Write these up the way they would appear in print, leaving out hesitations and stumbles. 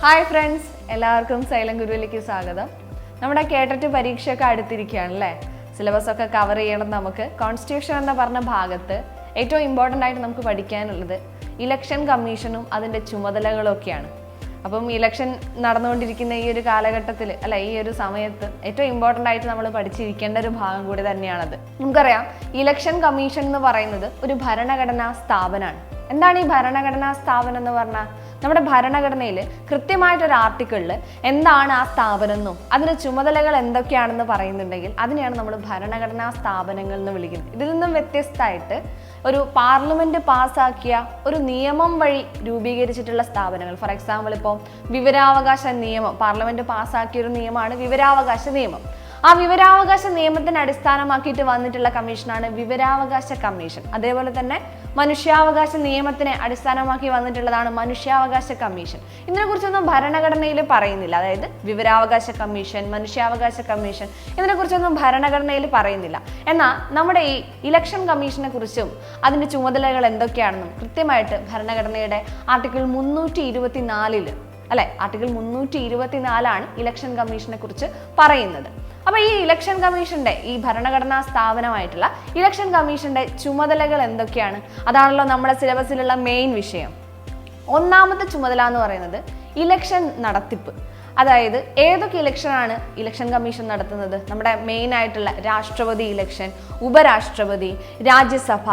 Hi friends, എല്ലാവർക്കും silent ഗുരുവിലേക്ക് സ്വാഗതം. നമ്മുടെ കേട്ടിട്ട് പരീക്ഷയൊക്കെ അടുത്തിരിക്കുകയാണല്ലേ. സിലബസ് ഒക്കെ കവർ ചെയ്യണം. നമുക്ക് കോൺസ്റ്റിറ്റ്യൂഷൻ എന്ന് പറഞ്ഞ ഭാഗത്ത് ഏറ്റവും ഇമ്പോർട്ടൻ്റ് ആയിട്ട് നമുക്ക് പഠിക്കാനുള്ളത് ഇലക്ഷൻ കമ്മീഷനും അതിൻ്റെ ചുമതലകളും ഒക്കെയാണ്. അപ്പം ഇലക്ഷൻ നടന്നുകൊണ്ടിരിക്കുന്ന ഈ ഒരു കാലഘട്ടത്തിൽ ഈ ഒരു സമയത്ത് ഏറ്റവും ഇമ്പോർട്ടൻ്റ് ആയിട്ട് നമ്മൾ പഠിച്ചിരിക്കേണ്ട ഒരു ഭാഗം കൂടി തന്നെയാണത്. നമുക്കറിയാം, ഇലക്ഷൻ കമ്മീഷൻ എന്ന് പറയുന്നത് ഒരു ഭരണഘടനാ സ്ഥാപനമാണ്. എന്താണ് ഈ ഭരണഘടനാ സ്ഥാപനം എന്ന് പറഞ്ഞാൽ, നമ്മുടെ ഭരണഘടനയിൽ കൃത്യമായിട്ടൊരു ആർട്ടിക്കിളിൽ എന്താണ് ആ സ്ഥാപനം എന്നും അതിൻ്റെ ചുമതലകൾ എന്തൊക്കെയാണെന്ന് പറയുന്നുണ്ടെങ്കിൽ അതിനെയാണ് നമ്മൾ ഭരണഘടനാ സ്ഥാപനങ്ങൾ എന്ന് വിളിക്കുന്നത്. ഇതിൽ നിന്നും വ്യത്യസ്തമായിട്ട് ഒരു പാർലമെന്റ് പാസ്സാക്കിയ ഒരു നിയമം വഴി രൂപീകരിച്ചിട്ടുള്ള സ്ഥാപനങ്ങൾ, ഫോർ എക്സാമ്പിൾ ഇപ്പോൾ വിവരാവകാശ നിയമം, പാർലമെന്റ് പാസ്സാക്കിയ ഒരു നിയമമാണ് വിവരാവകാശ നിയമം. ആ വിവരാവകാശ നിയമത്തിന് അടിസ്ഥാനമാക്കിയിട്ട് വന്നിട്ടുള്ള കമ്മീഷനാണ് വിവരാവകാശ കമ്മീഷൻ. അതേപോലെ തന്നെ മനുഷ്യാവകാശ നിയമത്തിനെ അടിസ്ഥാനമാക്കി വന്നിട്ടുള്ളതാണ് മനുഷ്യാവകാശ കമ്മീഷൻ. ഇതിനെക്കുറിച്ചൊന്നും ഭരണഘടനയിൽ പറയുന്നില്ല. അതായത് വിവരാവകാശ കമ്മീഷൻ, മനുഷ്യാവകാശ കമ്മീഷൻ, ഇതിനെക്കുറിച്ചൊന്നും ഭരണഘടനയിൽ പറയുന്നില്ല. എന്നാൽ നമ്മുടെ ഈ ഇലക്ഷൻ കമ്മീഷനെ കുറിച്ചും അതിൻ്റെ ചുമതലകൾ എന്തൊക്കെയാണെന്നും കൃത്യമായിട്ട് ഭരണഘടനയുടെ ആർട്ടിക്കിൾ 324 ആർട്ടിക്കിൾ 324 ഇലക്ഷൻ കമ്മീഷനെ കുറിച്ച് പറയുന്നത്. അപ്പൊ ഈ ഇലക്ഷൻ കമ്മീഷന്റെ, ഈ ഭരണഘടനാ സ്ഥാപനമായിട്ടുള്ള ഇലക്ഷൻ കമ്മീഷന്റെ ചുമതലകൾ എന്തൊക്കെയാണ്? അതാണല്ലോ നമ്മുടെ സിലബസിലുള്ള മെയിൻ വിഷയം. ഒന്നാമത്തെ ചുമതല എന്ന് പറയുന്നത് ഇലക്ഷൻ നടത്തിപ്പ്. അതായത് ഏതൊക്കെ ഇലക്ഷനാണ് ഇലക്ഷൻ കമ്മീഷൻ നടത്തുന്നത്? നമ്മുടെ മെയിൻ ആയിട്ടുള്ള രാഷ്ട്രപതി ഇലക്ഷൻ, ഉപരാഷ്ട്രപതി, രാജ്യസഭ,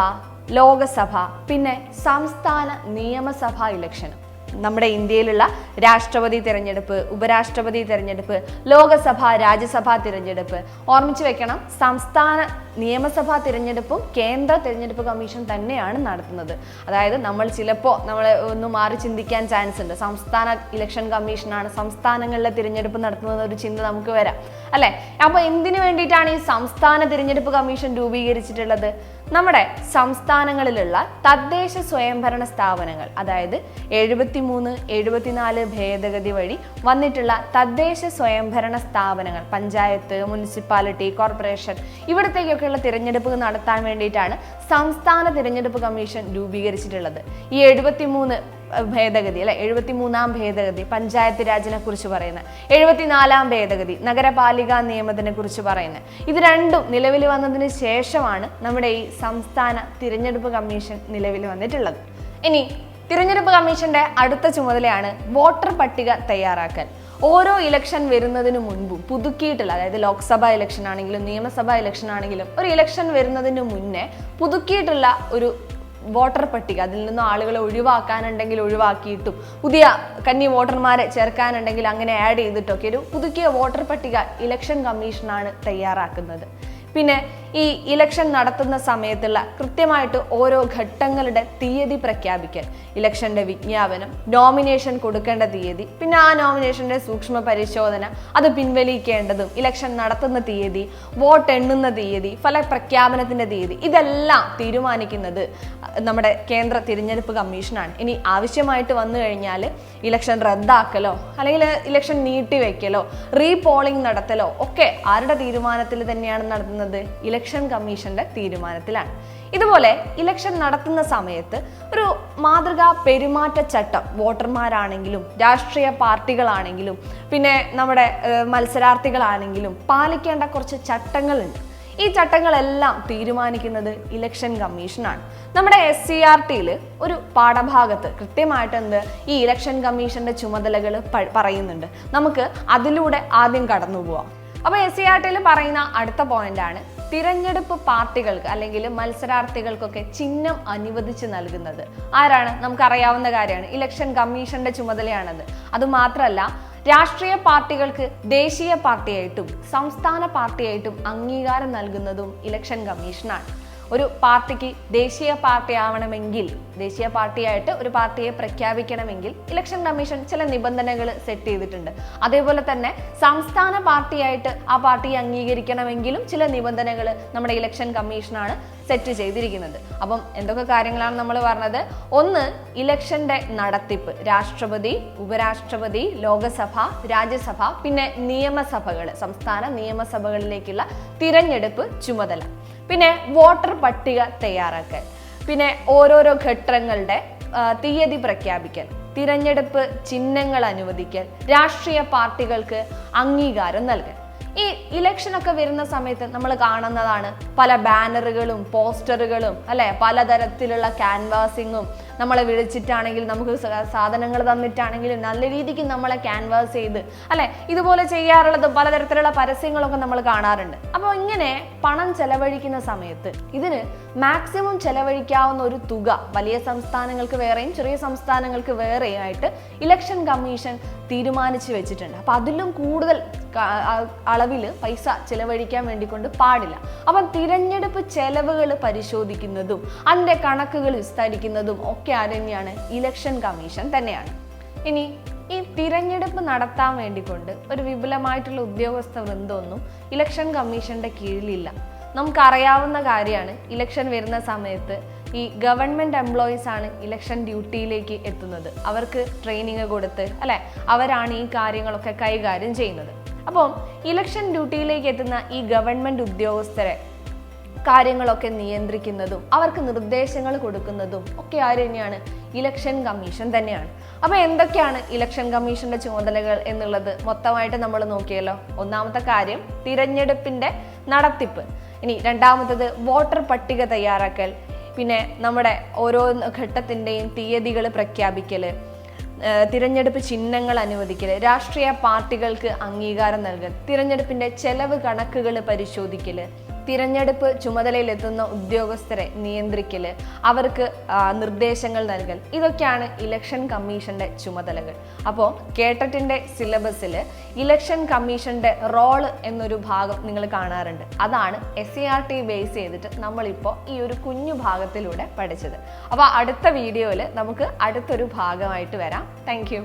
ലോകസഭ, പിന്നെ സംസ്ഥാന നിയമസഭാ ഇലക്ഷൻ. നമ്മുടെ ഇന്ത്യയിലുള്ള രാഷ്ട്രപതി തിരഞ്ഞെടുപ്പ്, ഉപരാഷ്ട്രപതി തിരഞ്ഞെടുപ്പ്, ലോകസഭ, രാജ്യസഭാ തിരഞ്ഞെടുപ്പ് ഓർമ്മിച്ച് വെക്കണം. സംസ്ഥാന നിയമസഭാ തിരഞ്ഞെടുപ്പും കേന്ദ്ര തിരഞ്ഞെടുപ്പ് കമ്മീഷൻ തന്നെയാണ് നടത്തുന്നത്. അതായത് നമ്മൾ ഒന്ന് മാറി ചിന്തിക്കാൻ ചാൻസ് ഉണ്ട്. സംസ്ഥാന ഇലക്ഷൻ കമ്മീഷനാണ് സംസ്ഥാനങ്ങളിലെ തിരഞ്ഞെടുപ്പ് നടത്തുന്നത് ഒരു ചിന്ത നമുക്ക് വരാം, അല്ലെ? അപ്പൊ എന്തിനു വേണ്ടിയിട്ടാണ് ഈ സംസ്ഥാന തിരഞ്ഞെടുപ്പ് കമ്മീഷൻ രൂപീകരിച്ചിട്ടുള്ളത്? നമ്മുടെ സംസ്ഥാനങ്ങളിലുള്ള തദ്ദേശ സ്വയംഭരണ സ്ഥാപനങ്ങൾ, അതായത് 73, 74 ഭേദഗതി വഴി വന്നിട്ടുള്ള തദ്ദേശ സ്വയംഭരണ സ്ഥാപനങ്ങൾ, പഞ്ചായത്ത്, മുനിസിപ്പാലിറ്റി, കോർപ്പറേഷൻ, ഇവിടത്തേക്കൊക്കെയുള്ള തിരഞ്ഞെടുപ്പ് നടത്താൻ വേണ്ടിയിട്ടാണ് സംസ്ഥാന തിരഞ്ഞെടുപ്പ് കമ്മീഷൻ രൂപീകരിച്ചിട്ടുള്ളത്. ഈ 73 ഭേദഗതി 73ാം ഭേദഗതി പഞ്ചായത്ത് രാജിനെ കുറിച്ച് പറയുന്നത്, 74ാം ഭേദഗതി നഗരപാലികാ നിയമത്തിനെ കുറിച്ച് പറയുന്നത്. ഇത് രണ്ടും നിലവിൽ വന്നതിന് ശേഷമാണ് നമ്മുടെ ഈ സംസ്ഥാന തിരഞ്ഞെടുപ്പ് കമ്മീഷൻ നിലവിൽ വന്നിട്ടുള്ളത്. ഇനി തിരഞ്ഞെടുപ്പ് കമ്മീഷന്റെ അടുത്ത ചുമതലയാണ് വോട്ടർ പട്ടിക തയ്യാറാക്കൽ. ഓരോ ഇലക്ഷൻ വരുന്നതിന് മുൻപും പുതുക്കിയിട്ടുള്ള, അതായത് ലോക്സഭാ ഇലക്ഷൻ ആണെങ്കിലും നിയമസഭാ ഇലക്ഷൻ ആണെങ്കിലും ഒരു ഇലക്ഷൻ വരുന്നതിന് മുന്നേ പുതുക്കിയിട്ടുള്ള ഒരു വോട്ടർ പട്ടിക, അതിൽ നിന്നും ആളുകളെ ഒഴിവാക്കാനുണ്ടെങ്കിൽ ഒഴിവാക്കിയിട്ടും പുതിയ കന്നി വോട്ടർമാരെ ചേർക്കാനുണ്ടെങ്കിൽ അങ്ങനെ ആഡ് ചെയ്തിട്ടൊക്കെ ഒരു പുതുക്കിയ വോട്ടർ പട്ടിക ഇലക്ഷൻ കമ്മീഷനാണ് തയ്യാറാക്കുന്നത്. പിന്നെ ഈ ഇലക്ഷൻ നടത്തുന്ന സമയത്തുള്ള കൃത്യമായിട്ട് ഓരോ ഘട്ടങ്ങളുടെ തീയതി പ്രഖ്യാപിക്കൽ, ഇലക്ഷന്റെ വിജ്ഞാപനം, നോമിനേഷൻ കൊടുക്കേണ്ട തീയതി, പിന്നെ ആ നോമിനേഷന്റെ സൂക്ഷ്മ പരിശോധന, അത് പിൻവലിക്കേണ്ടതും, ഇലക്ഷൻ നടത്തുന്ന തീയതി, വോട്ട് എണ്ണുന്ന തീയതി, ഫലപ്രഖ്യാപനത്തിന്റെ തീയതി, ഇതെല്ലാം തീരുമാനിക്കുന്നത് നമ്മുടെ കേന്ദ്ര തിരഞ്ഞെടുപ്പ് കമ്മീഷനാണ്. ഇനി ആവശ്യമായിട്ട് വന്നു കഴിഞ്ഞാൽ ഇലക്ഷൻ റദ്ദാക്കലോ അല്ലെങ്കിൽ ഇലക്ഷൻ നീട്ടിവെക്കലോ റീപോളിംഗ് നടത്തലോ ഒക്കെ ആരുടെ തീരുമാനത്തിൽ തന്നെയാണ് നടത്തുന്നത്? ഇലക്ഷൻ കമ്മീഷന്റെ തീരുമാനത്തിലാണ്. ഇതുപോലെ ഇലക്ഷൻ നടത്തുന്ന സമയത്ത് ഒരു മാതൃകാ പെരുമാറ്റച്ചട്ടം വോട്ടർമാരാണെങ്കിലും രാഷ്ട്രീയ പാർട്ടികളാണെങ്കിലും പിന്നെ നമ്മുടെ മത്സരാർത്ഥികളാണെങ്കിലും പാലിക്കേണ്ട കുറച്ച് ചട്ടങ്ങളുണ്ട്. ഈ ചട്ടങ്ങളെല്ലാം തീരുമാനിക്കുന്നത് ഇലക്ഷൻ കമ്മീഷനാണ്. നമ്മുടെ SCERTയിൽ ഒരു പാഠഭാഗത്ത് കൃത്യമായിട്ട് ഈ ഇലക്ഷൻ കമ്മീഷന്റെ ചുമതലകൾ പറയുന്നുണ്ട്. നമുക്ക് അതിലൂടെ ആദ്യം കടന്നു പോവാം. അപ്പോൾ SCERTയിൽ പറയുന്ന അടുത്ത പോയിന്റാണ് തിരഞ്ഞെടുപ്പ് പാർട്ടികൾക്ക് അല്ലെങ്കിൽ മത്സരാർത്ഥികൾക്കൊക്കെ ചിഹ്നം അനുവദിച്ച് നൽകുന്നത്. ആരാണ്? നമുക്കറിയാവുന്ന കാര്യമാണ്, ഇലക്ഷൻ കമ്മീഷന്റെ ചുമതലയാണത്. അതുമാത്രമല്ല, രാഷ്ട്രീയ പാർട്ടികൾക്ക് ദേശീയ പാർട്ടിയായിട്ടും സംസ്ഥാന പാർട്ടിയായിട്ടും അംഗീകാരം നൽകുന്നതും ഇലക്ഷൻ കമ്മീഷനാണ്. ഒരു പാർട്ടിക്ക് ദേശീയ പാർട്ടി ആവണമെങ്കിൽ, ദേശീയ പാർട്ടിയായിട്ട് ഒരു പാർട്ടിയെ പ്രഖ്യാപിക്കണമെങ്കിൽ ഇലക്ഷൻ കമ്മീഷൻ ചില നിബന്ധനകൾ സെറ്റ് ചെയ്തിട്ടുണ്ട്. അതേപോലെ തന്നെ സംസ്ഥാന പാർട്ടിയായിട്ട് ആ പാർട്ടിയെ അംഗീകരിക്കണമെങ്കിലും ചില നിബന്ധനകൾ നമ്മുടെ ഇലക്ഷൻ കമ്മീഷനാണ് സെറ്റ് ചെയ്തിരിക്കുന്നത്. അപ്പം എന്തൊക്കെ കാര്യങ്ങളാണ് നമ്മൾ പറഞ്ഞത്? ഒന്ന്, ഇലക്ഷന്റെ നടത്തിപ്പ്, രാഷ്ട്രപതി, ഉപരാഷ്ട്രപതി, ലോകസഭ, രാജ്യസഭ, പിന്നെ നിയമസഭകൾ, സംസ്ഥാന നിയമസഭകളിലേക്കുള്ള തിരഞ്ഞെടുപ്പ് ചുമതല, പിന്നെ വോട്ടർ പട്ടിക തയ്യാറാക്കൽ, പിന്നെ ഓരോരോ ഘട്ടങ്ങളുടെ തീയതി പ്രഖ്യാപിക്കൽ, തിരഞ്ഞെടുപ്പ് ചിഹ്നങ്ങൾ അനുവദിക്കൽ, രാഷ്ട്രീയ പാർട്ടികൾക്ക് അംഗീകാരം നൽകൽ. ഈ ഇലക്ഷൻ ഒക്കെ വരുന്ന സമയത്ത് നമ്മൾ കാണുന്നതാണ് പല ബാനറുകളും പോസ്റ്ററുകളും അല്ലെ, പലതരത്തിലുള്ള ക്യാൻവാസിങ്ങും, നമ്മളെ വിളിച്ചിട്ടാണെങ്കിൽ നമുക്ക് സാധനങ്ങൾ തന്നിട്ടാണെങ്കിലും നല്ല രീതിക്ക് നമ്മളെ ക്യാൻവാസ് ചെയ്ത് അല്ലെ, ഇതുപോലെ ചെയ്യാറുള്ളത് പലതരത്തിലുള്ള പരസ്യങ്ങളൊക്കെ നമ്മൾ കാണാറുണ്ട്. അപ്പോൾ ഇങ്ങനെ പണം ചെലവഴിക്കുന്ന സമയത്ത് ഇതിന് മാക്സിമം ചെലവഴിക്കാവുന്ന ഒരു തുക വലിയ സംസ്ഥാനങ്ങൾക്ക് വേറെയും ചെറിയ സംസ്ഥാനങ്ങൾക്ക് വേറെയും ആയിട്ട് ഇലക്ഷൻ കമ്മീഷൻ തീരുമാനിച്ചു വെച്ചിട്ടുണ്ട്. അപ്പൊ അതിലും കൂടുതൽ അളവിൽ പൈസ ചെലവഴിക്കാൻ വേണ്ടിക്കൊണ്ട് പാടില്ല. അപ്പം തിരഞ്ഞെടുപ്പ് ചെലവുകൾ പരിശോധിക്കുന്നതും അതിൻ്റെ കണക്കുകൾ വിസ്തരിക്കുന്നതും ഒക്കെ ആരെന്നെയാണ്? ഇലക്ഷൻ കമ്മീഷൻ തന്നെയാണ്. ഇനി ഈ തിരഞ്ഞെടുപ്പ് നടത്താൻ വേണ്ടിക്കൊണ്ട് ഒരു വിപുലമായിട്ടുള്ള ഉദ്യോഗസ്ഥ വൃന്ദമൊന്നും ഇലക്ഷൻ കമ്മീഷന്റെ കീഴിലില്ല. നമുക്കറിയാവുന്ന കാര്യമാണ്, ഇലക്ഷൻ വരുന്ന സമയത്ത് ഈ ഗവൺമെന്റ് എംപ്ലോയീസ് ആണ് ഇലക്ഷൻ ഡ്യൂട്ടിയിലേക്ക് എത്തുന്നത്. അവർക്ക് ട്രെയിനിങ് കൊടുത്ത് അല്ലെ, അവരാണ് ഈ കാര്യങ്ങളൊക്കെ കൈകാര്യം ചെയ്യുന്നത്. അപ്പോൾ ഇലക്ഷൻ ഡ്യൂട്ടിയിലേക്ക് എത്തുന്ന ഈ ഗവൺമെന്റ് ഉദ്യോഗസ്ഥരെ കാര്യങ്ങളൊക്കെ നിയന്ത്രിക്കുന്നതും അവർക്ക് നിർദ്ദേശങ്ങൾ കൊടുക്കുന്നതും ഒക്കെ ആര് തന്നെയാണ്? ഇലക്ഷൻ കമ്മീഷൻ തന്നെയാണ്. അപ്പോൾ എന്തൊക്കെയാണ് ഇലക്ഷൻ കമ്മീഷന്റെ ചുമതലകൾ എന്നുള്ളത് മൊത്തമായിട്ട് നമ്മൾ നോക്കിയല്ലോ. ഒന്നാമത്തെ കാര്യം തിരഞ്ഞെടുപ്പിന്റെ നടത്തിപ്പ്. ഇനി രണ്ടാമത്തത് വോട്ടർ പട്ടിക തയ്യാറാക്കൽ, പിന്നെ നമ്മുടെ ഓരോ ഘട്ടത്തിൻ്റെയും തീയതികൾ പ്രഖ്യാപിക്കൽ, തിരഞ്ഞെടുപ്പ് ചിഹ്നങ്ങൾ അനുവദിക്കൽ, രാഷ്ട്രീയ പാർട്ടികൾക്ക് അംഗീകാരം നൽകൽ, തിരഞ്ഞെടുപ്പിന്റെ ചെലവ് കണക്കുകൾ പരിശോധിക്കൽ, തിരഞ്ഞെടുപ്പ് ചുമതലയിലെത്തുന്ന ഉദ്യോഗസ്ഥരെ നിയന്ത്രിക്കൽ, അവർക്ക് നിർദ്ദേശങ്ങൾ നൽകൽ, ഇതൊക്കെയാണ് ഇലക്ഷൻ കമ്മീഷന്റെ ചുമതലകൾ. അപ്പോൾ കേട്ടറ്റിന്റെ സിലബസിൽ ഇലക്ഷൻ കമ്മീഷന്റെ റോള് എന്നൊരു ഭാഗം നിങ്ങൾ കാണാറുണ്ട്. അതാണ് SCERT ബേസ് ചെയ്തിട്ട് നമ്മളിപ്പോൾ ഈ ഒരു കുഞ്ഞു ഭാഗത്തിലൂടെ പഠിച്ചത്. അപ്പോൾ അടുത്ത വീഡിയോയിൽ നമുക്ക് അടുത്തൊരു ഭാഗമായിട്ട് വരാം. Thank you.